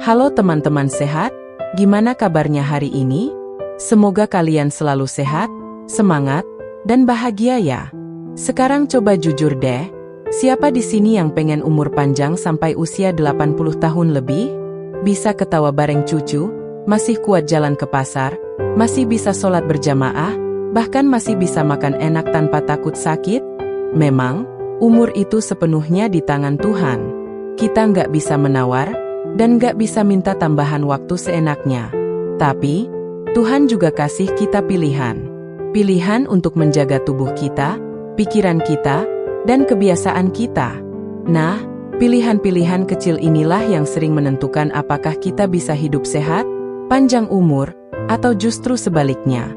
Halo teman-teman sehat, gimana kabarnya hari ini? Semoga kalian selalu sehat, semangat, dan bahagia ya. Sekarang coba jujur deh, siapa di sini yang pengen umur panjang sampai usia 80 tahun lebih? Bisa ketawa bareng cucu, masih kuat jalan ke pasar, masih bisa sholat berjamaah, bahkan masih bisa makan enak tanpa takut sakit? Memang, umur itu sepenuhnya di tangan Tuhan. Kita nggak bisa menawar, dan nggak bisa minta tambahan waktu seenaknya. Tapi, Tuhan juga kasih kita pilihan. Pilihan untuk menjaga tubuh kita, pikiran kita, dan kebiasaan kita. Nah, pilihan-pilihan kecil inilah yang sering menentukan apakah kita bisa hidup sehat, panjang umur, atau justru sebaliknya.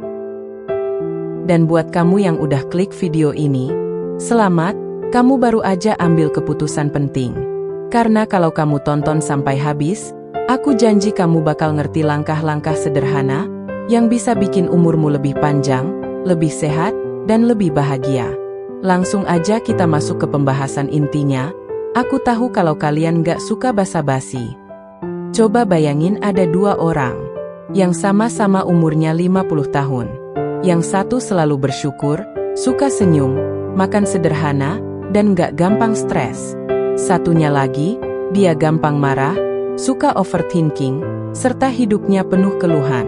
Dan buat kamu yang udah klik video ini, selamat, kamu baru aja ambil keputusan penting. Karena kalau kamu tonton sampai habis, aku janji kamu bakal ngerti langkah-langkah sederhana yang bisa bikin umurmu lebih panjang, lebih sehat, dan lebih bahagia. Langsung aja kita masuk ke pembahasan intinya. Aku tahu kalau kalian gak suka basa-basi. Coba bayangin ada dua orang yang sama-sama umurnya 50 tahun. Yang satu selalu bersyukur, suka senyum, makan sederhana, dan gak gampang stres. Satunya lagi, dia gampang marah, suka overthinking, serta hidupnya penuh keluhan.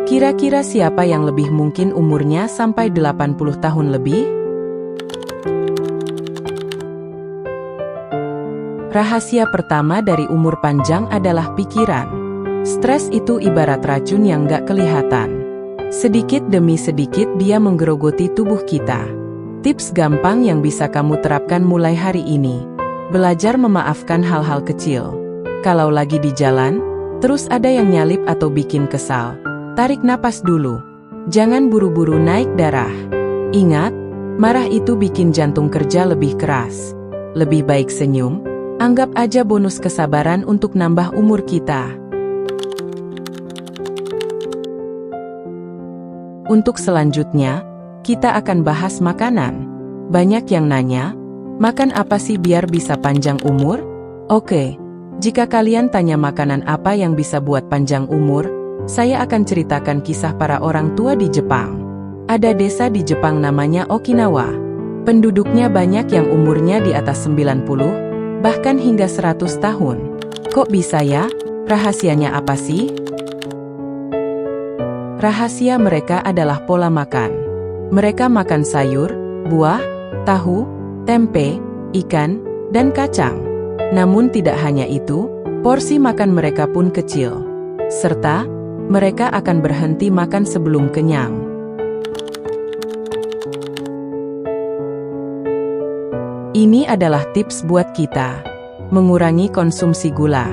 Kira-kira siapa yang lebih mungkin umurnya sampai 80 tahun lebih? Rahasia pertama dari umur panjang adalah pikiran. Stres itu ibarat racun yang gak kelihatan. Sedikit demi sedikit dia menggerogoti tubuh kita. Tips gampang yang bisa kamu terapkan mulai hari ini. Belajar memaafkan hal-hal kecil. Kalau lagi di jalan, terus ada yang nyalip atau bikin kesal, tarik napas dulu. Jangan buru-buru naik darah. Ingat, marah itu bikin jantung kerja lebih keras. Lebih baik senyum, anggap aja bonus kesabaran untuk nambah umur kita. Untuk selanjutnya, kita akan bahas makanan. Banyak yang nanya, makan apa sih biar bisa panjang umur? Oke, jika kalian tanya makanan apa yang bisa buat panjang umur, saya akan ceritakan kisah para orang tua di Jepang. Ada desa di Jepang namanya Okinawa. Penduduknya banyak yang umurnya di atas 90, bahkan hingga 100 tahun. Kok bisa ya? Rahasianya apa sih? Rahasia mereka adalah pola makan. Mereka makan sayur, buah, tahu, tempe, ikan, dan kacang. Namun tidak hanya itu, porsi makan mereka pun kecil. Serta, mereka akan berhenti makan sebelum kenyang. Ini adalah tips buat kita. Mengurangi konsumsi gula.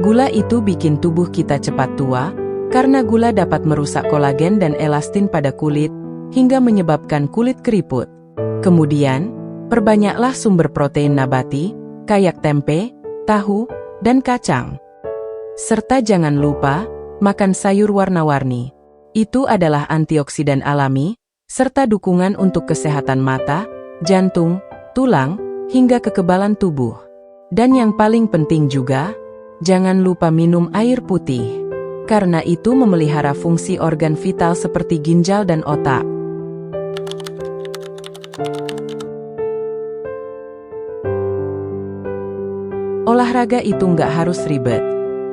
Gula itu bikin tubuh kita cepat tua, karena gula dapat merusak kolagen dan elastin pada kulit, hingga menyebabkan kulit keriput. Kemudian, perbanyaklah sumber protein nabati, kayak tempe, tahu, dan kacang. Serta jangan lupa, makan sayur warna-warni. Itu adalah antioksidan alami, serta dukungan untuk kesehatan mata, jantung, tulang, hingga kekebalan tubuh. Dan yang paling penting juga, jangan lupa minum air putih. Karena itu memelihara fungsi organ vital seperti ginjal dan otak. Olahraga itu nggak harus ribet.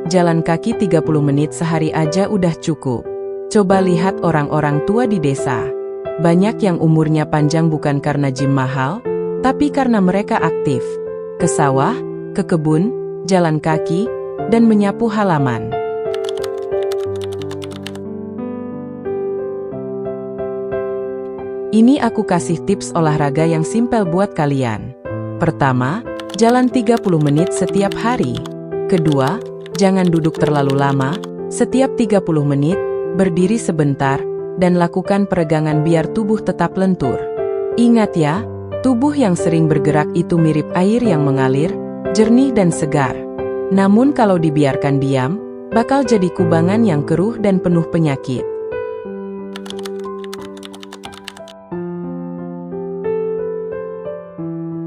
Jalan kaki 30 menit sehari aja udah cukup. Coba lihat orang-orang tua di desa. Banyak yang umurnya panjang bukan karena gym mahal, tapi karena mereka aktif. Ke sawah, ke kebun, jalan kaki, dan menyapu halaman. Ini aku kasih tips olahraga yang simpel buat kalian. Pertama, jalan 30 menit setiap hari. Kedua, jangan duduk terlalu lama, setiap 30 menit, berdiri sebentar, dan lakukan peregangan biar tubuh tetap lentur. Ingat ya, tubuh yang sering bergerak itu mirip air yang mengalir, jernih dan segar. Namun kalau dibiarkan diam, bakal jadi kubangan yang keruh dan penuh penyakit.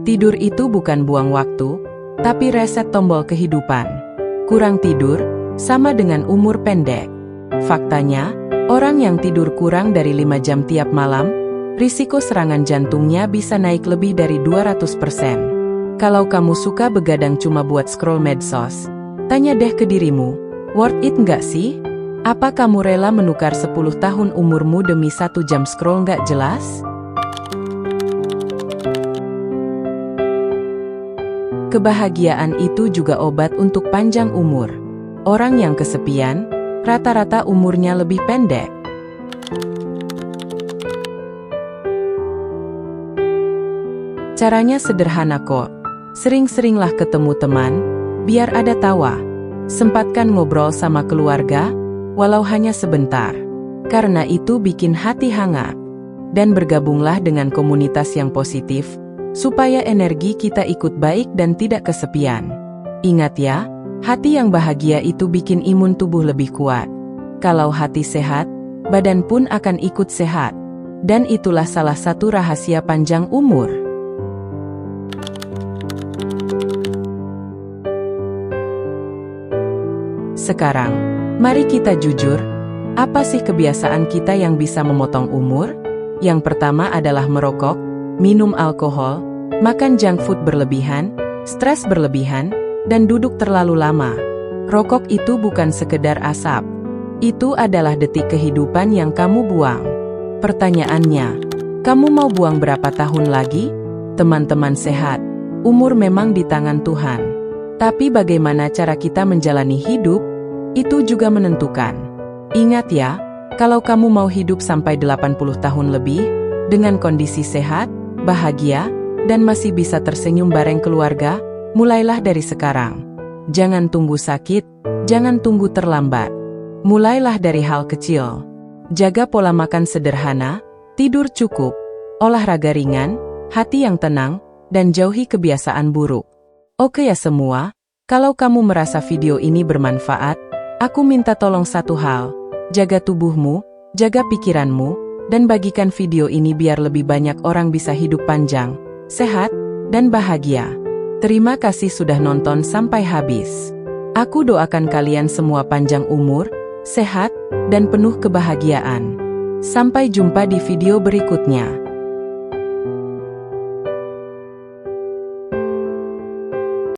Tidur itu bukan buang waktu, tapi reset tombol kehidupan. Kurang tidur, sama dengan umur pendek. Faktanya, orang yang tidur kurang dari 5 jam tiap malam, risiko serangan jantungnya bisa naik lebih dari 200%. Kalau kamu suka begadang cuma buat scroll medsos, tanya deh ke dirimu, worth it nggak sih? Apa kamu rela menukar 10 tahun umurmu demi 1 jam scroll nggak jelas? Kebahagiaan itu juga obat untuk panjang umur. Orang yang kesepian, rata-rata umurnya lebih pendek. Caranya sederhana kok. Sering-seringlah ketemu teman, biar ada tawa. Sempatkan ngobrol sama keluarga, walau hanya sebentar. Karena itu bikin hati hangat. Dan bergabunglah dengan komunitas yang positif, supaya energi kita ikut baik dan tidak kesepian. Ingat ya, hati yang bahagia itu bikin imun tubuh lebih kuat. Kalau hati sehat, badan pun akan ikut sehat. Dan itulah salah satu rahasia panjang umur. Sekarang, mari kita jujur, apa sih kebiasaan kita yang bisa memotong umur? Yang pertama adalah merokok, minum alkohol, makan junk food berlebihan, stres berlebihan, dan duduk terlalu lama. Rokok itu bukan sekedar asap. Itu adalah detik kehidupan yang kamu buang. Pertanyaannya, kamu mau buang berapa tahun lagi? Teman-teman sehat, umur memang di tangan Tuhan. Tapi bagaimana cara kita menjalani hidup, itu juga menentukan. Ingat ya, kalau kamu mau hidup sampai 80 tahun lebih, dengan kondisi sehat, bahagia, dan masih bisa tersenyum bareng keluarga, mulailah dari sekarang. Jangan tunggu sakit, jangan tunggu terlambat. Mulailah dari hal kecil. Jaga pola makan sederhana, tidur cukup, olahraga ringan, hati yang tenang, dan jauhi kebiasaan buruk. Oke ya semua, kalau kamu merasa video ini bermanfaat, aku minta tolong satu hal, jaga tubuhmu, jaga pikiranmu, dan bagikan video ini biar lebih banyak orang bisa hidup panjang, sehat, dan bahagia. Terima kasih sudah nonton sampai habis. Aku doakan kalian semua panjang umur, sehat, dan penuh kebahagiaan. Sampai jumpa di video berikutnya.